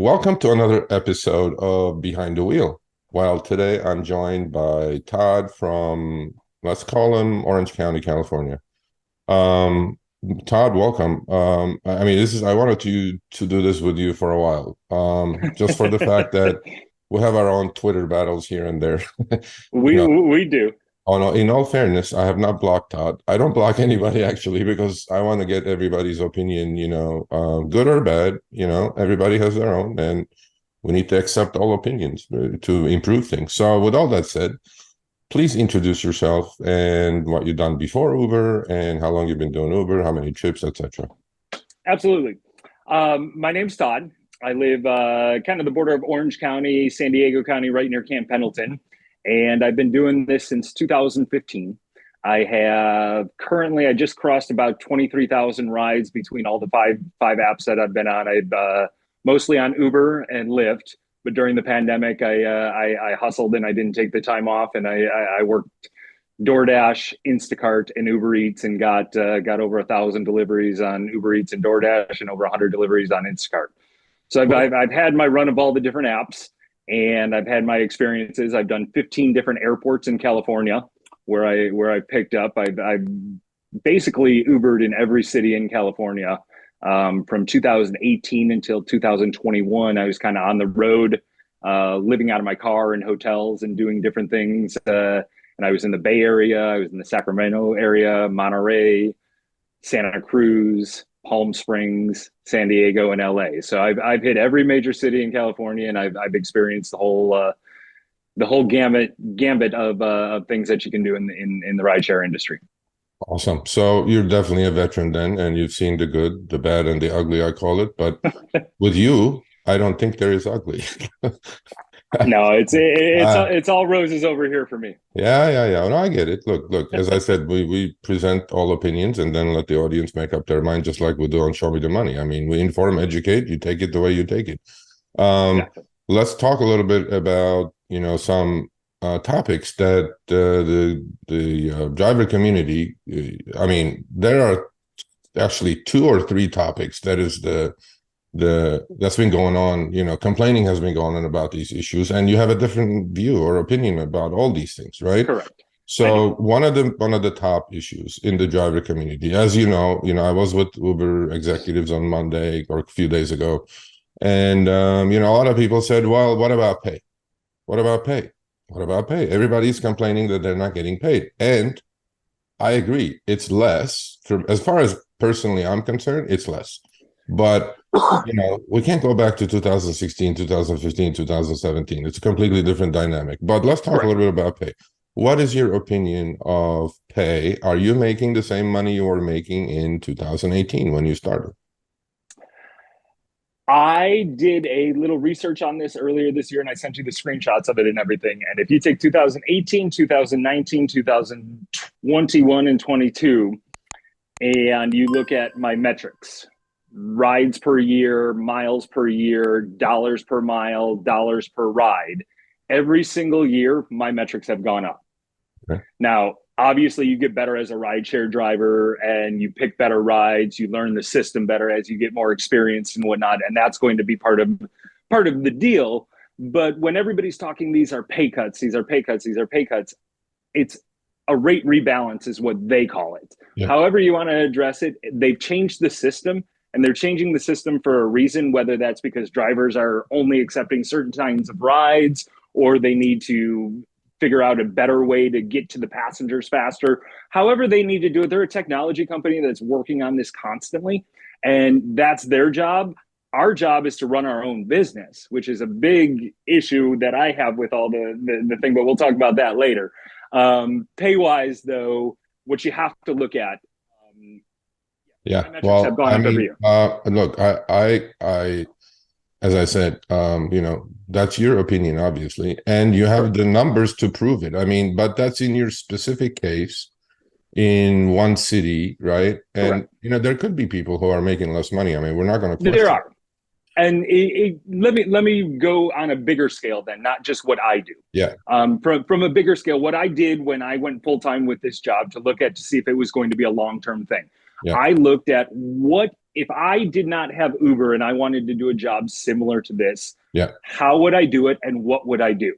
Welcome to another episode of Behind the Wheel. Well, today I'm joined by Todd from, let's call him Orange County, California. Um, Todd, welcome. I wanted to do this with you for a while, just for the fact that we have our own Twitter battles here and there. You We know, we do. in all fairness, I have not blocked Todd. I don't block anybody actually because I want to get everybody's opinion, good or bad, everybody has their own, and we need to accept all opinions to improve things. So with all that said, please introduce yourself and what you've done before Uber and how long you've been doing Uber, how many trips, etc. Absolutely. My name's Todd. I live kind of the border of Orange County, San Diego County, right near Camp Pendleton. And I've been doing this since 2015. I just crossed about 23,000 rides between all the five apps that I've been on. I've mostly on Uber and Lyft, but during the pandemic, I hustled and I didn't take the time off, and I worked Doordash, Instacart, and Uber Eats, and got over 1,000 deliveries on Uber Eats and Doordash, and over 100 deliveries on Instacart. So I've had my run of all the different apps, and I've had my experiences. I've done 15 different airports in California where I picked up. I've basically Ubered in every city in California from 2018 until 2021. I was kind of on the road, living out of my car in hotels and doing different things. And I was in the Bay Area, I was in the Sacramento area, Monterey, Santa Cruz, Palm Springs, San Diego, and LA. So I've hit every major city in California, and I've experienced the whole gambit of things that you can do in the rideshare industry. Awesome. So you're definitely a veteran then, and you've seen the good, the bad, and the ugly, I call it. But with you, I don't think there is ugly. No, it's Uh, it's all roses over here for me. yeah. No, I get it. Look. As I said, we present all opinions and then let the audience make up their mind, just like we do on Show Me the Money. I mean, we inform, educate. You take it the way you take it. Exactly. Let's talk a little bit about some topics that the driver community. I mean, there are actually two or three topics that is the that's been going on. Complaining has been going on about these issues, and you have a different view or opinion about all these things, right? Correct. I do. So one of the top issues in the driver community, as I was with Uber executives on Monday or a few days ago, and a lot of people said, well, what about pay? What about pay? What about pay? Everybody's complaining that they're not getting paid, and I agree, it's less. As far as personally I'm concerned, it's less. But we can't go back to 2016, 2015, 2017. It's a completely different dynamic. But let's talk a Correct. little bit about pay. What is your opinion of pay? Are you making the same money you were making in 2018 when you started? I did a little research on this earlier this year, and I sent you the screenshots of it and everything. And if you take 2018, 2019, 2021, and 22, and you look at my metrics, rides per year, miles per year, dollars per mile, dollars per ride, every single year, my metrics have gone up. Okay. Now, obviously, you get better as a rideshare driver and you pick better rides. You learn the system better as you get more experience and whatnot, and that's going to be part of the deal. But when everybody's talking, these are pay cuts, these are pay cuts, these are pay cuts. It's a rate rebalance, is what they call it. Yeah. However you want to address it, they've changed the system. And they're changing the system for a reason, whether that's because drivers are only accepting certain kinds of rides, or they need to figure out a better way to get to the passengers faster. However they need to do it, they're a technology company that's working on this constantly, and that's their job. Our job is to run our own business, which is a big issue that I have with all the thing, but we'll talk about that later. Pay wise, though, what you have to look at, Yeah. my metrics have Well, gone I up every mean, year. look, as I said, that's your opinion, obviously, and you have Correct. the numbers to prove it. I mean, but that's in your specific case in one city, right? And Correct. there could be people who are making less money. I mean, we're not going to There question. are. And let me go on a bigger scale then, not just what I do. Yeah. From a bigger scale, what I did when I went full time with this job to see if it was going to be a long term thing. Yeah. I looked at what if I did not have Uber and I wanted to do a job similar to this, Yeah. how would I do it and what would I do?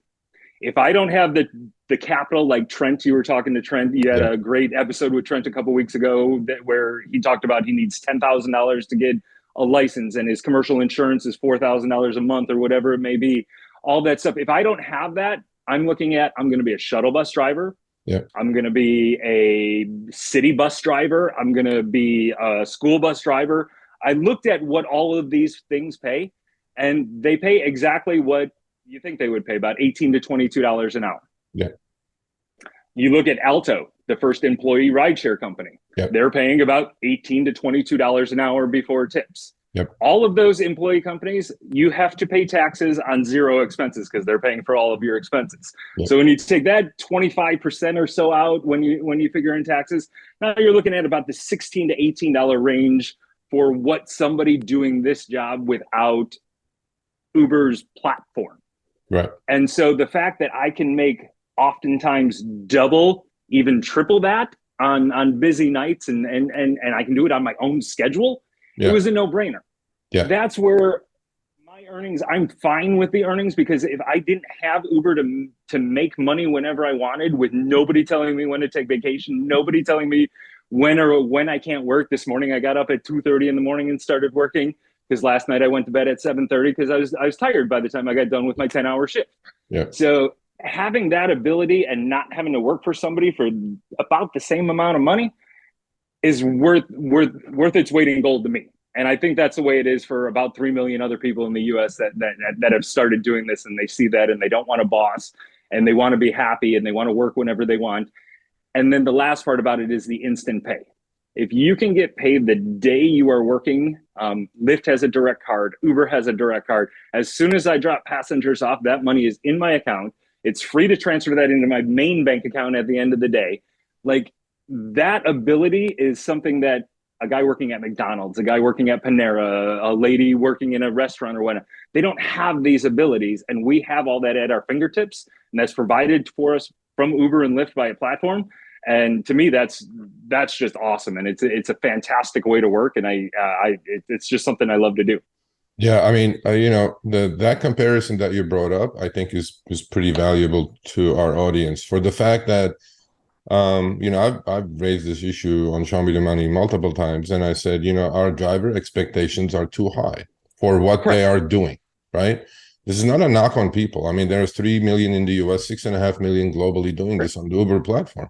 If I don't have the capital, like Trent, you were talking to Trent, you had a great episode with Trent a couple of weeks ago where he talked about he needs $10,000 to get a license and his commercial insurance is $4,000 a month or whatever it may be, all that stuff. If I don't have that, I'm going to be a shuttle bus driver. Yeah. I'm going to be a city bus driver. I'm going to be a school bus driver. I looked at what all of these things pay, and they pay exactly what you think they would pay, about $18 to $22 an hour. Yeah. You look at Alto, the first employee rideshare company. Yep. They're paying about $18 to $22 an hour before tips. Yep. All of those employee companies, you have to pay taxes on zero expenses because they're paying for all of your expenses. Yep. So when you take that 25% or so out, when you figure in taxes, now you're looking at about the $16 to $18 range for what somebody doing this job without Uber's platform. Right. And so the fact that I can make oftentimes double, even triple that on busy nights and I can do it on my own schedule, it was a no-brainer. Yeah. That's where my earnings, I'm fine with the earnings, because if I didn't have Uber to make money whenever I wanted, with nobody telling me when to take vacation, nobody telling me when I can't work. This morning I got up at 2:30 in the morning and started working, because last night I went to bed at 7:30 because I was tired by the time I got done with my 10-hour shift. Yeah. So having that ability and not having to work for somebody for about the same amount of money is worth its weight in gold to me. And I think that's the way it is for about 3 million other people in the US that have started doing this, and they see that and they don't want a boss and they want to be happy and they want to work whenever they want. And then the last part about it is the instant pay. If you can get paid the day you are working, Lyft has a direct card, Uber has a direct card. As soon as I drop passengers off, that money is in my account. It's free to transfer that into my main bank account at the end of the day. Like, that ability is something that a guy working at McDonald's, a guy working at Panera, a lady working in a restaurant or whatnot, they don't have these abilities. And we have all that at our fingertips, and that's provided for us from Uber and Lyft by a platform. And to me, that's just awesome, and it's a fantastic way to work, and it's just something I love to do. Yeah, I mean, that comparison that you brought up, I think is pretty valuable to our audience, for the fact that I've raised this issue on Show Me the Money multiple times, and I said, our driver expectations are too high for what they are doing, right? This is not a knock on people. I mean, there's 3 million in the US, 6.5 million globally doing this on the Uber platform.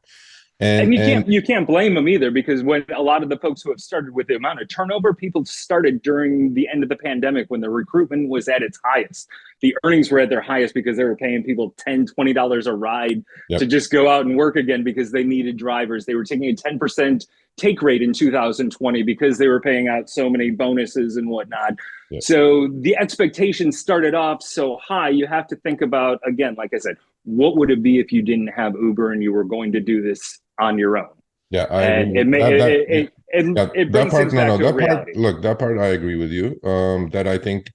And you can't blame them either, because when a lot of the folks who have started, with the amount of turnover, people started during the end of the pandemic when the recruitment was at its highest. The earnings were at their highest because they were paying people $10, $20 a ride to just go out and work again because they needed drivers. They were taking a 10% take rate in 2020 because they were paying out so many bonuses and whatnot. Yep. So the expectations started off so high. You have to think about, again, like I said, what would it be if you didn't have Uber and you were going to do this on your own? Yeah, it brings things back to reality. Look, that part I agree with you. That I think,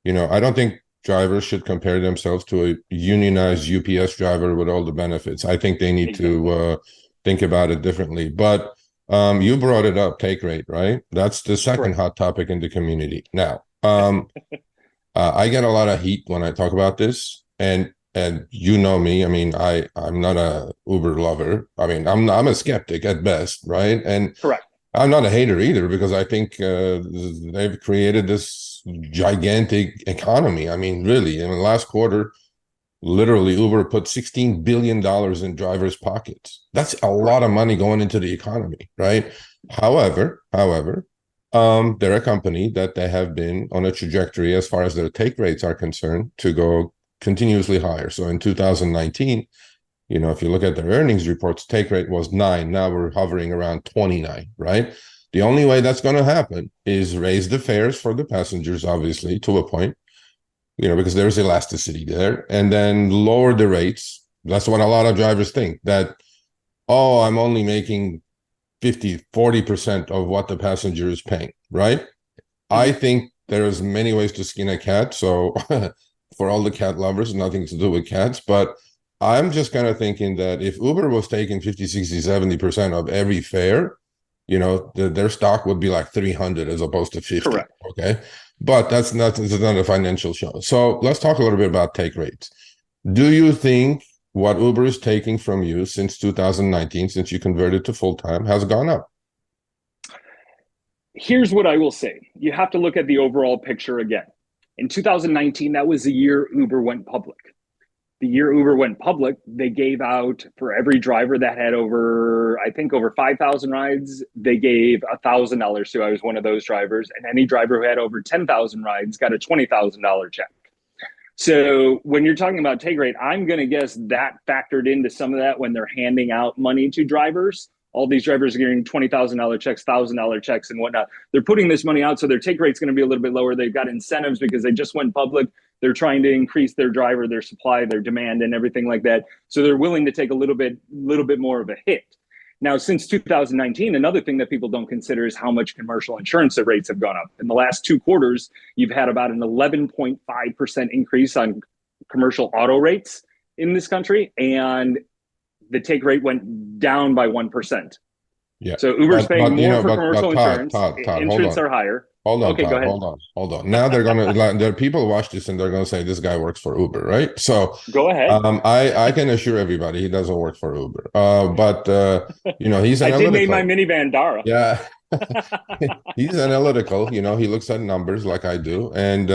I don't think drivers should compare themselves to a unionized UPS driver with all the benefits. I think they need to think about it differently. But you brought it up, take rate, right? That's the second hot topic in the community. Now, I get a lot of heat when I talk about this, and you know me. I mean, I'm not a Uber lover. I mean, I'm a skeptic at best, right? And I'm not a hater either, because I think they've created this gigantic economy. I mean, really, in the last quarter, literally, Uber put $16 billion in drivers' pockets. That's a lot of money going into the economy, right? However, they're a company that they have been on a trajectory, as far as their take rates are concerned, to go continuously higher. So in 2019, if you look at their earnings reports, take rate was 9. Now we're hovering around 29, right? The only way that's going to happen is raise the fares for the passengers, obviously, to a point, because there's elasticity there, and then lower the rates. That's what a lot of drivers think, that, I'm only making 40% of what the passenger is paying, right? I think there's many ways to skin a cat. So for all the cat lovers, nothing to do with cats, but I'm just kind of thinking that if Uber was taking 50, 60, 70% of every fare, their stock would be like 300 as opposed to 50. Correct. Okay. But that's not a financial show. So let's talk a little bit about take rates. Do you think what Uber is taking from you since 2019, since you converted to full-time, has gone up? Here's what I will say. You have to look at the overall picture again. In 2019, that was the year Uber went public. The year Uber went public, they gave out for every driver that had over 5,000 rides, they gave $1,000 to. I was one of those drivers. And any driver who had over 10,000 rides got a $20,000 check. So when you're talking about take rate, I'm going to guess that factored into some of that when they're handing out money to drivers. All these drivers are getting $20,000 checks, $1,000 checks and whatnot. They're putting this money out, so their take rate's going to be a little bit lower. They've got incentives because they just went public. They're trying to increase their driver, their supply, their demand, and everything like that. So they're willing to take a little bit more of a hit. Now, since 2019, another thing that people don't consider is how much commercial insurance rates have gone up. In the last 2 quarters, you've had about an 11.5% increase on commercial auto rates in this country, and the take rate went down by 1%. Yeah. So Uber's paying more for commercial insurance. Todd, insurance are higher. Hold on, okay, Todd, go ahead. Hold on. Now they're gonna there people watch this and they're gonna say this guy works for Uber, right? So go ahead. I can assure everybody he doesn't work for Uber. But he's analytical. I did name my minivan Dara. Yeah. He's analytical, he looks at numbers like I do. And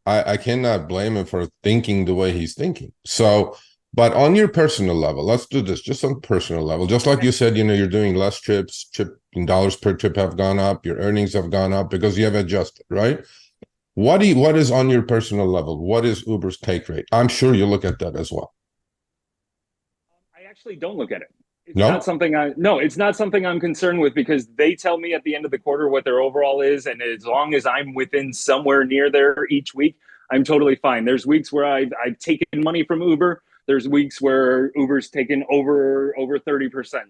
I cannot blame him for thinking the way he's thinking. So but on your personal level, let's do this just on personal level. Just like you said, you're doing less trips, dollars per trip have gone up, your earnings have gone up because you have adjusted, right? What is on your personal level? What is Uber's take rate? I'm sure you look at that as well. I actually don't look at it. It's no? It's not something I'm concerned with because they tell me at the end of the quarter what their overall is. And as long as I'm within somewhere near there each week, I'm totally fine. There's weeks where I've taken money from Uber. There's weeks where Uber's taken over 30%.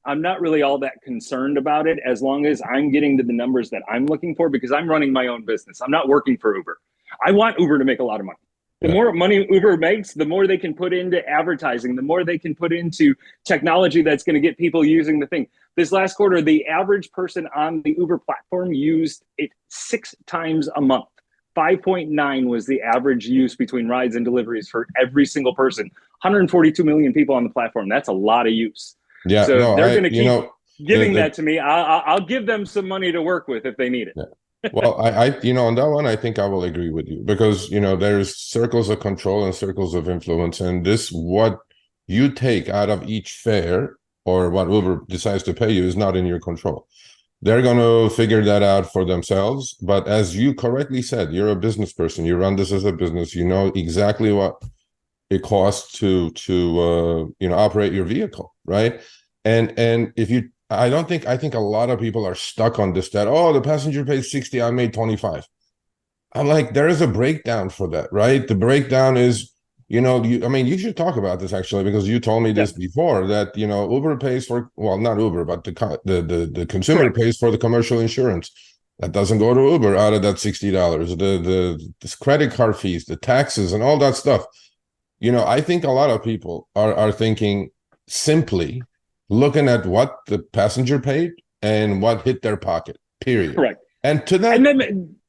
I'm not really all that concerned about it as long as I'm getting to the numbers that I'm looking for because I'm running my own business. I'm not working for Uber. I want Uber to make a lot of money. The more money Uber makes, the more they can put into advertising, the more they can put into technology that's going to get people using the thing. This last quarter, the average person on the Uber platform used it 6 times a month. 5.9 was the average use between rides and deliveries for every single person. 142 million people on the platform. That's a lot of use. Yeah, so they're going to keep giving that to me. I'll give them some money to work with if they need it. Yeah. Well, I on that one, I think I will agree with you because, there's circles of control and circles of influence. And what you take out of each fare or what Uber decides to pay you is not in your control. They're going to figure that out for themselves. But as you correctly said, you're a business person. You run this as a business. You know exactly what it costs to operate your vehicle, right? And I think a lot of people are stuck on this that, the passenger paid 60, I made 25. I'm like, there is a breakdown for that, right? The breakdown is, you should talk about this actually, because you told me this before that, Uber pays for, well, not Uber, but the consumer pays for the commercial insurance. That doesn't go to Uber out of that $60. The credit card fees, the taxes and all that stuff. I think a lot of people are thinking simply looking at what the passenger paid and what hit their pocket, period. Correct. And to that,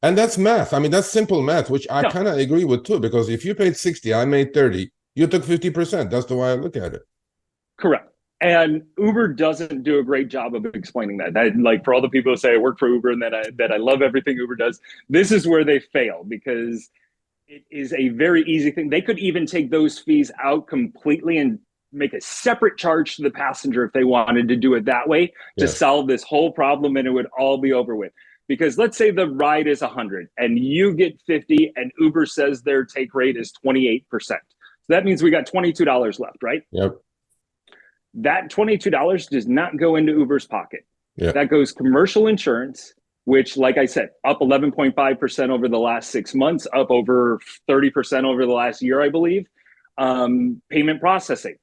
and that's math. I mean, that's simple math, which I kind of agree with too, because if you paid 60, I made 30, you took 50%. That's the way I look at it. Correct. And Uber doesn't do a great job of explaining that. Like for all the people who say I work for Uber and that I love everything Uber does, this is where they fail because it is a very easy thing. They could even take those fees out completely and make a separate charge to the passenger if they wanted to do it that way to solve this whole problem, and it would all be over with. Because let's say the ride is 100 and you get 50 and Uber says their take rate is 28%. So that means we got $22 left, right? Yep. That $22 does not go into Uber's pocket. Yep. That goes commercial insurance, which, like I said, up 11.5% over the last 6 months, up over 30% over the last year, I believe. Payment processing.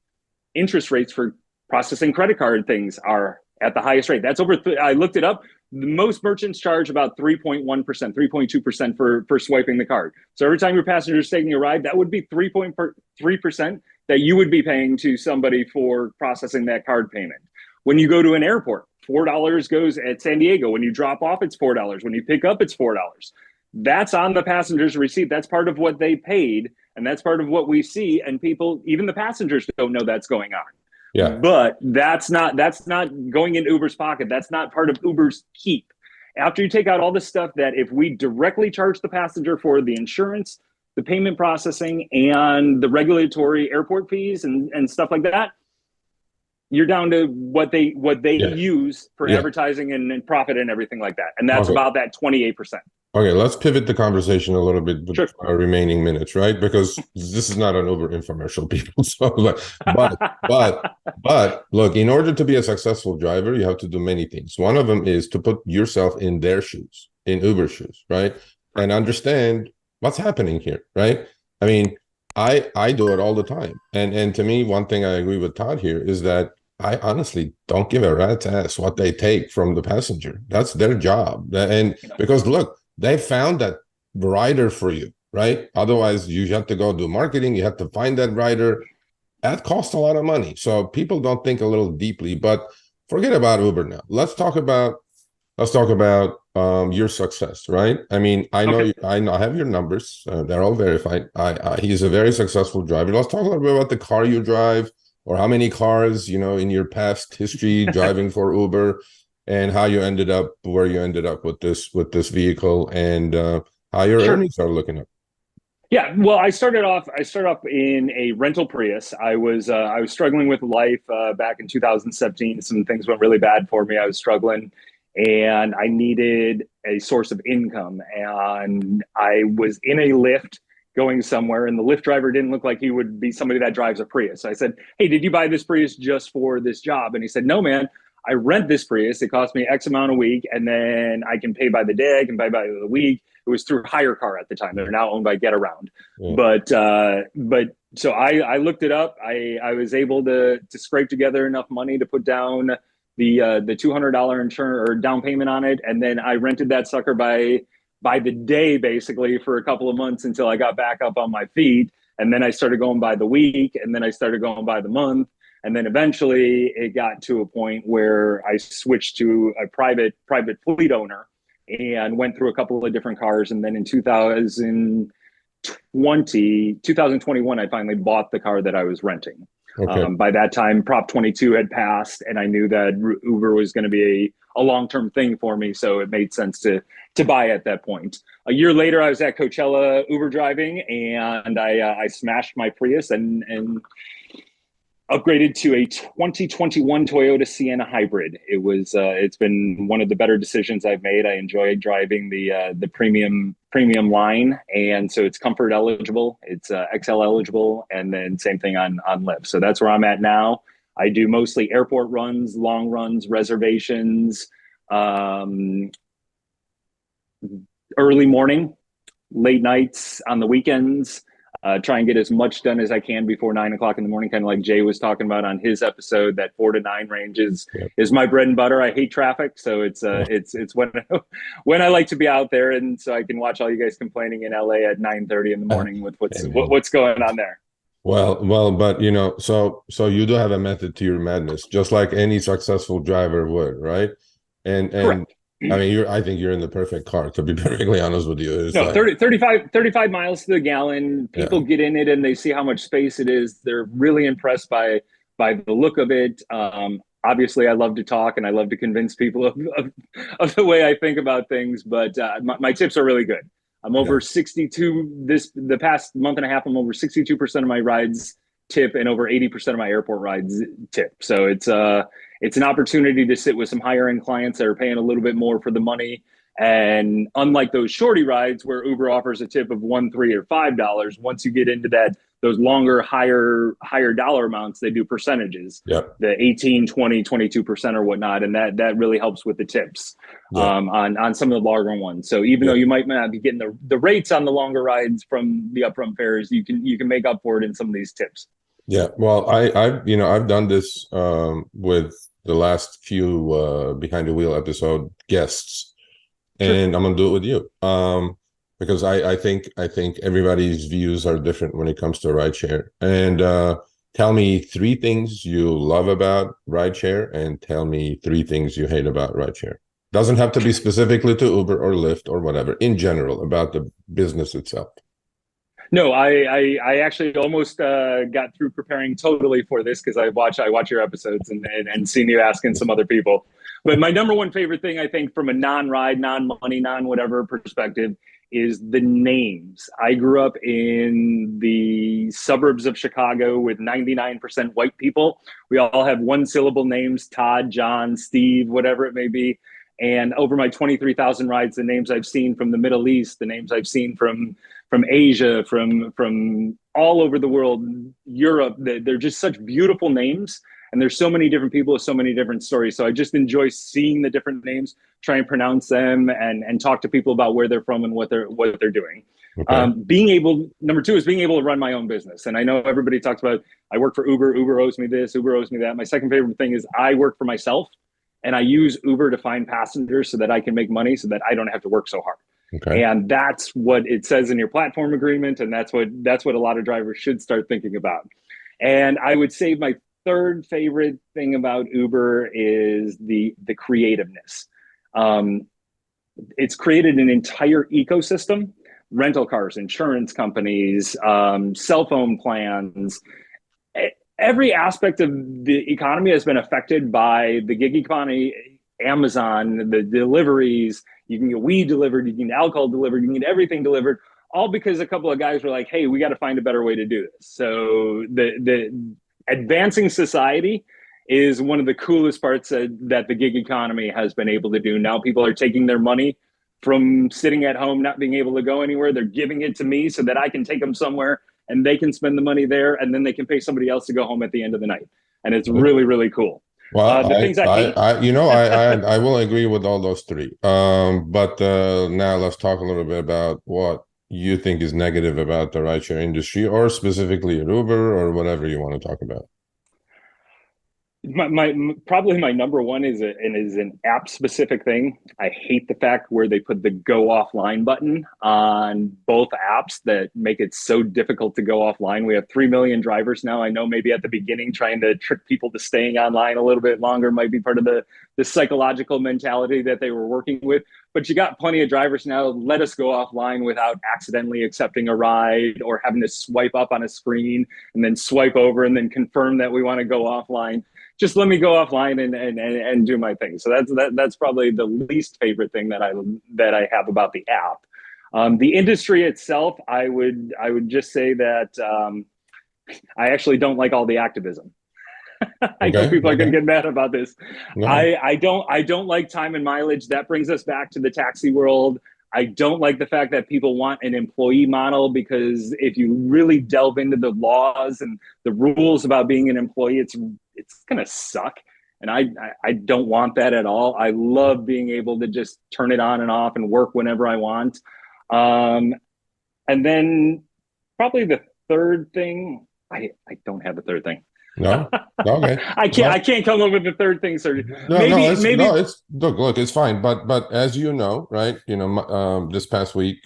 Interest rates for processing credit card things are at the highest rate. That's over, I looked it up. The most merchants charge about 3.1%, 3.2% for swiping the card. So every time your passenger is taking a ride, that would be 3.3% that you would be paying to somebody for processing that card payment. When you go to an airport, $4 goes at San Diego. When you drop off, it's $4. When you pick up, it's $4. That's on the passenger's receipt. That's part of what they paid, and that's part of what we see. And people, even the passengers, don't know that's going on. Yeah. But that's not going in Uber's pocket. That's not part of Uber's keep. After you take out all the stuff that if we directly charge the passenger for the insurance, the payment processing, and the regulatory airport fees and stuff like that, you're down to what they use for advertising and profit and everything like that. And that's about that 28%. Okay, let's pivot the conversation a little bit with our remaining minutes, right? Because this is not an Uber infomercial, people. So, but look, in order to be a successful driver, you have to do many things. One of them is to put yourself in their shoes, in Uber's shoes, right? And understand what's happening here, right? I mean, I do it all the time. And to me, one thing I agree with Todd here is that I honestly don't give a rat's ass what they take from the passenger. That's their job. And because look, they found that rider for you, right? Otherwise, you have to go do marketing. You have to find that rider. That costs a lot of money. So people don't think a little deeply, but forget about Uber now. Let's talk about your success, right? I mean, I know I have your numbers. They're all verified. He's a very successful driver. Let's talk a little bit about the car you drive, or how many cars, in your past history driving for Uber, and how you ended up where you ended up with this vehicle, and how your earnings are looking up. Yeah, well, I started off in a rental Prius. I was struggling with life back in 2017. Some things went really bad for me. I was struggling, and I needed a source of income. And I was in a Lyft going somewhere, and the Lyft driver didn't look like he would be somebody that drives a Prius. So I said, "Hey, did you buy this Prius just for this job?" And he said, "No, man. I rent this Prius. It costs me X amount a week, and then I can pay by the day. I can pay by the week." It was through Hire Car at the time. They're now owned by Get Around. Yeah. But so I looked it up. I was able to scrape together enough money to put down the $200 insurance or down payment on it, and then I rented that sucker by the day, basically, for a couple of months until I got back up on my feet. And then I started going by the week, and then I started going by the month. And then eventually it got to a point where I switched to a private fleet owner and went through a couple of different cars. And then in 2021, I finally bought the car that I was renting. Okay. By that time, Prop 22 had passed, and I knew that Uber was going to be a long-term thing for me, so it made sense to buy at that point. A year later, I was at Coachella Uber driving, and I smashed my Prius and upgraded to a 2021 Toyota Sienna Hybrid. It's been one of the better decisions I've made. I enjoy driving the premium line, and so it's comfort eligible, it's XL eligible, and then same thing on Lyft. So that's where I'm at now. I do mostly airport runs, long runs, reservations, early morning, late nights, on the weekends. Try and get as much done as I can before 9 o'clock in the morning, kind of like Jay was talking about on his episode. That 4 to 9 range is my bread and butter. I hate traffic, so it's when I like to be out there, and so I can watch all you guys complaining in LA at 9:30 in the morning with what's going on there. Well, but so you do have a method to your madness, just like any successful driver would, right? And correct. I mean, I think you're in the perfect car, to be perfectly honest with you. It's no, 35 miles to the gallon. People get in it and they see how much space it is. They're really impressed by the look of it. Obviously, I love to talk and I love to convince people of the way I think about things, but my tips are really good. I'm over 62 the past month and a half. I'm over 62% of my rides tip and over 80% of my airport rides tip. So it's an opportunity to sit with some higher end clients that are paying a little bit more for the money. And unlike those shorty rides where Uber offers a tip of $1, $3, or $5, once you get into those longer, higher dollar amounts, they do percentages. Yep. The 18, 20, 22% or whatnot. And that really helps with the tips on some of the longer ones. So even though you might not be getting the rates on the longer rides from the upfront fares, you can make up for it in some of these tips. Yeah, well, I've done this with the last few Behind the Wheel episode guests, and I'm gonna do it with you because I think everybody's views are different when it comes to rideshare. And Tell me three things you love about rideshare and tell me three things you hate about rideshare. Doesn't have to be specifically to Uber or Lyft or whatever, in general, about the business itself. No, I actually almost got through preparing totally for this because I watch your episodes and seen you asking some other people. But my number one favorite thing, I think, from a non-ride, non-money, non-whatever perspective, is the names. I grew up in the suburbs of Chicago with 99% white people. We all have one syllable names: Todd, John, Steve, whatever it may be. And over my 23,000 rides, the names I've seen from the Middle East, the names I've seen from Asia, from all over the world, Europe, they're just such beautiful names. And there's so many different people with so many different stories. So I just enjoy seeing the different names, try and pronounce them, and talk to people about where they're from and what they're doing. Okay. Number two is being able to run my own business. And I know everybody talks about, I work for Uber, Uber owes me this, Uber owes me that. My second favorite thing is I work for myself, and I use Uber to find passengers so that I can make money so that I don't have to work so hard. Okay. And that's what it says in your platform agreement. And that's what a lot of drivers should start thinking about. And I would say my third favorite thing about Uber is the creativeness. It's created an entire ecosystem: rental cars, insurance companies, cell phone plans. Every aspect of the economy has been affected by the gig economy. Amazon, the deliveries, you can get weed delivered, you can get alcohol delivered, you can get everything delivered, all because a couple of guys were like, hey, we got to find a better way to do this. So the advancing society is one of the coolest parts that the gig economy has been able to do. Now people are taking their money from sitting at home, not being able to go anywhere. They're giving it to me so that I can take them somewhere and they can spend the money there, and then they can pay somebody else to go home at the end of the night. And it's really, really cool. Well, the things I hate. I will agree with all those three. But now let's talk a little bit about what you think is negative about the rideshare industry, or specifically at Uber, or whatever you want to talk about. Probably my number one is an app specific thing. I hate the fact where they put the go offline button on both apps that make it so difficult to go offline. We have 3 million drivers now. I know maybe at the beginning trying to trick people to staying online a little bit longer might be part of the psychological mentality that they were working with. But you got plenty of drivers now. Let us go offline without accidentally accepting a ride or having to swipe up on a screen and then swipe over and then confirm that we want to go offline. Just let me go offline and do my thing. So that's probably the least favorite thing that I have about the app. The industry itself, I would just say that I actually don't like all the activism. I know people are going to get mad about this. No. I don't like time and mileage. That brings us back to the taxi world. I don't like the fact that people want an employee model, because if you really delve into the laws and the rules about being an employee, it's going to suck. And I don't want that at all. I love being able to just turn it on and off and work whenever I want. And then probably the third thing, I don't have a third thing. No, okay. I can't come up with the third thing, sir. Look, it's fine. But as you know, right? This past week,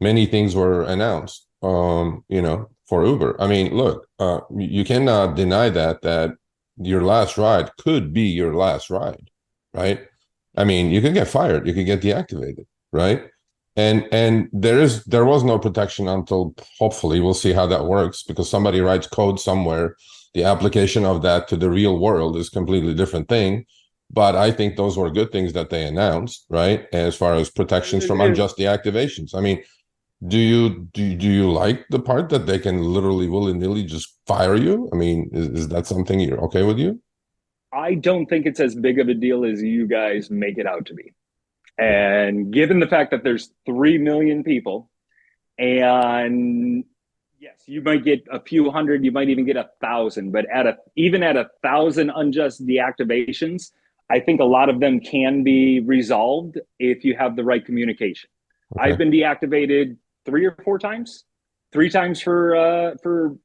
many things were announced. For Uber. I mean, look, you cannot deny that your last ride could be your last ride, right? I mean, you could get fired, you could get deactivated, right? And there was no protection until, hopefully, we'll see how that works, because somebody writes code somewhere. The application of that to the real world is a completely different thing. But I think those were good things that they announced, right? As far as protections from unjust deactivations. I mean, do you like the part that they can literally willy-nilly just fire you? I mean, is that something you're okay with you? I don't think it's as big of a deal as you guys make it out to be. And given the fact that there's 3 million people, and yes, you might get a few hundred, you might even get 1,000, but even at 1,000 unjust deactivations, I think a lot of them can be resolved if you have the right communication. Okay. I've been deactivated 3 or 4 times, 3 times for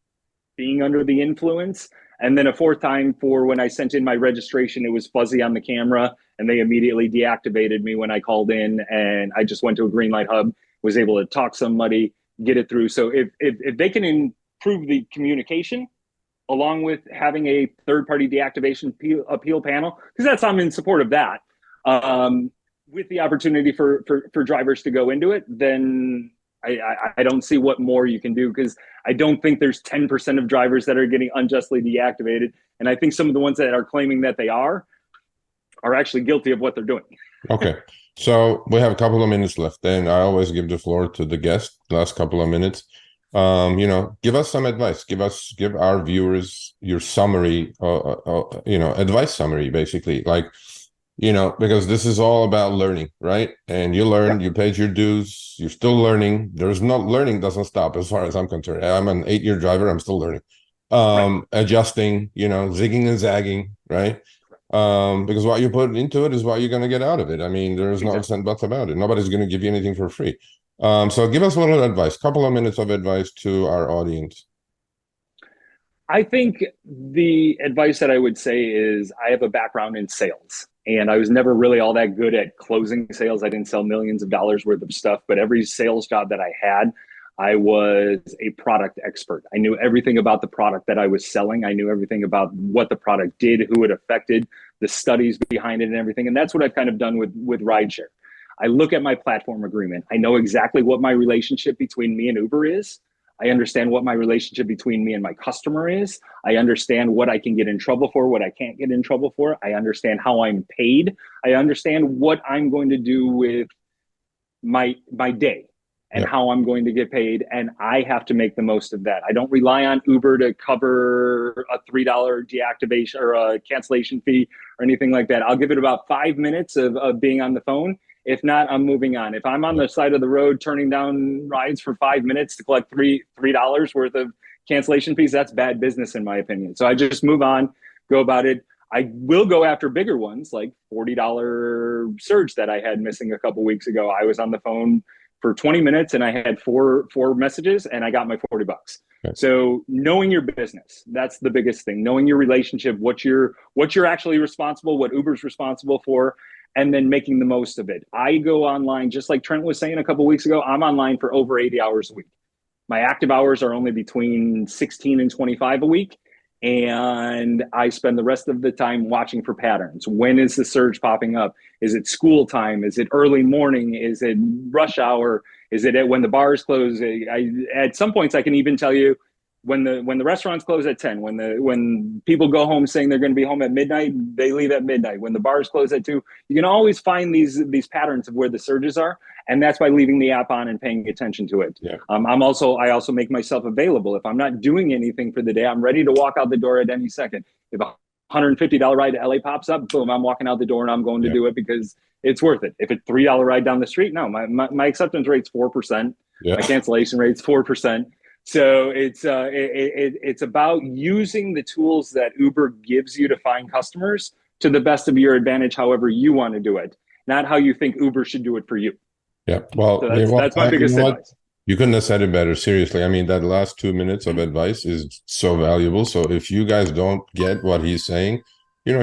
being under the influence. And then a 4th time for when I sent in my registration, it was fuzzy on the camera and they immediately deactivated me when I called in, and I just went to a green light hub, was able to talk somebody, get it through. So if they can improve the communication, along with having a third-party deactivation appeal panel, because I'm in support of that, with the opportunity for drivers to go into it, then I don't see what more you can do, because I don't think there's 10% of drivers that are getting unjustly deactivated. And I think some of the ones that are claiming that they are actually guilty of what they're doing. Okay. So we have a couple of minutes left, and I always give the floor to the guest last couple of minutes. Give us some advice. Give our viewers your summary, advice summary, basically, like, because this is all about learning, right? And you learn, you paid your dues, you're still learning. Learning doesn't stop as far as I'm concerned. I'm an 8-year driver. I'm still learning, adjusting, zigging and zagging, right? Because what you put into it is what you're going to get out of it. I mean, there's no ifs and buts about it. Nobody's going to give you anything for free. So give us a little advice, couple of minutes of advice to our audience. I think the advice that I would say is, I have a background in sales, and I was never really all that good at closing sales. I didn't sell millions of dollars worth of stuff, but every sales job that I had, I was a product expert. I knew everything about the product that I was selling. I knew everything about what the product did, who it affected, the studies behind it, and everything. And that's what I've kind of done with RideShare. I look at my platform agreement. I know exactly what my relationship between me and Uber is. I understand what my relationship between me and my customer is. I understand what I can get in trouble for, what I can't get in trouble for. I understand how I'm paid. I understand what I'm going to do with my day and how I'm going to get paid. And I have to make the most of that. I don't rely on Uber to cover a $3 deactivation or a cancellation fee or anything like that. I'll give it about 5 minutes of being on the phone. If not, I'm moving on. If I'm on the side of the road turning down rides for 5 minutes to collect $3 worth of cancellation fees, that's bad business in my opinion. So I just move on, go about it. I will go after bigger ones, like $40 surge that I had missing a couple weeks ago. I was on the phone for 20 minutes and I had four messages and I got my $40. Okay. So knowing your business, that's the biggest thing. Knowing your relationship, what you're actually responsible, what Uber's responsible for, and then making the most of it. I go online, just like Trent was saying a couple of weeks ago, I'm online for over 80 hours a week. My active hours are only between 16 and 25 a week. And I spend the rest of the time watching for patterns. When is the surge popping up? Is it school time? Is it early morning? Is it rush hour? Is it when the bars close? At some points, I can even tell you when the restaurants close at 10, when people go home saying they're going to be home at midnight, they leave at midnight. When the bars close at 2, you can always find these patterns of where the surges are, and that's by leaving the app on and paying attention to it. Yeah. I also make myself available. If I'm not doing anything for the day, I'm ready to walk out the door at any second. If a $150 ride to LA pops up, boom, I'm walking out the door and I'm going to do it because it's worth it. If it's $3 ride down the street, no, my acceptance rate's 4%. Yeah. My cancellation rate's 4%. So it's about using the tools that Uber gives you to find customers to the best of your advantage, however you want to do it, not how you think Uber should do it for you. Yeah, well, so that's my biggest advice. You couldn't have said it better. Seriously, I mean, that last 2 minutes of advice is so valuable. So if you guys don't get what he's saying,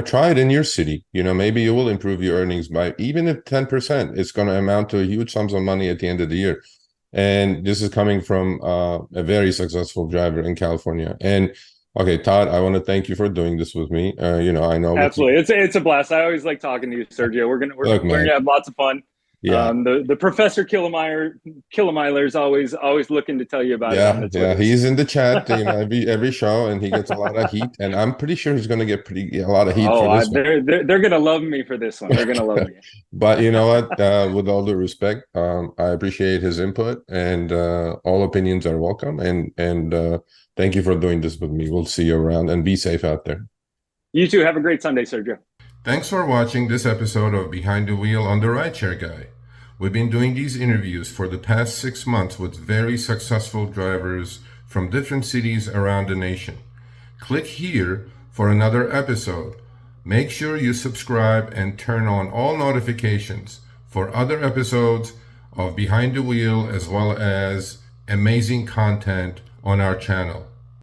try it in your city. Maybe you will improve your earnings by even if 10%. It's going to amount to huge sums of money at the end of the year. And this is coming from a very successful driver in California. And okay, Todd, I want to thank you for doing this with me. I know absolutely it's a blast. I always like talking to you, Sergio. We're gonna have lots of fun. Yeah, the Professor Killemeiler is always looking to tell you about it. Yeah, he's in the chat, every show, and he gets a lot of heat. And I'm pretty sure he's going to get a lot of heat for this one. They're going to love me for this one. They're going to love me. But you know what? With all due respect, I appreciate his input, and all opinions are welcome. And thank you for doing this with me. We'll see you around, and be safe out there. You too. Have a great Sunday, Sergio. Thanks for watching this episode of Behind the Wheel on the RideShare Guy. We've been doing these interviews for the past 6 months with very successful drivers from different cities around the nation. Click here for another episode. Make sure you subscribe and turn on all notifications for other episodes of Behind the Wheel, as well as amazing content on our channel.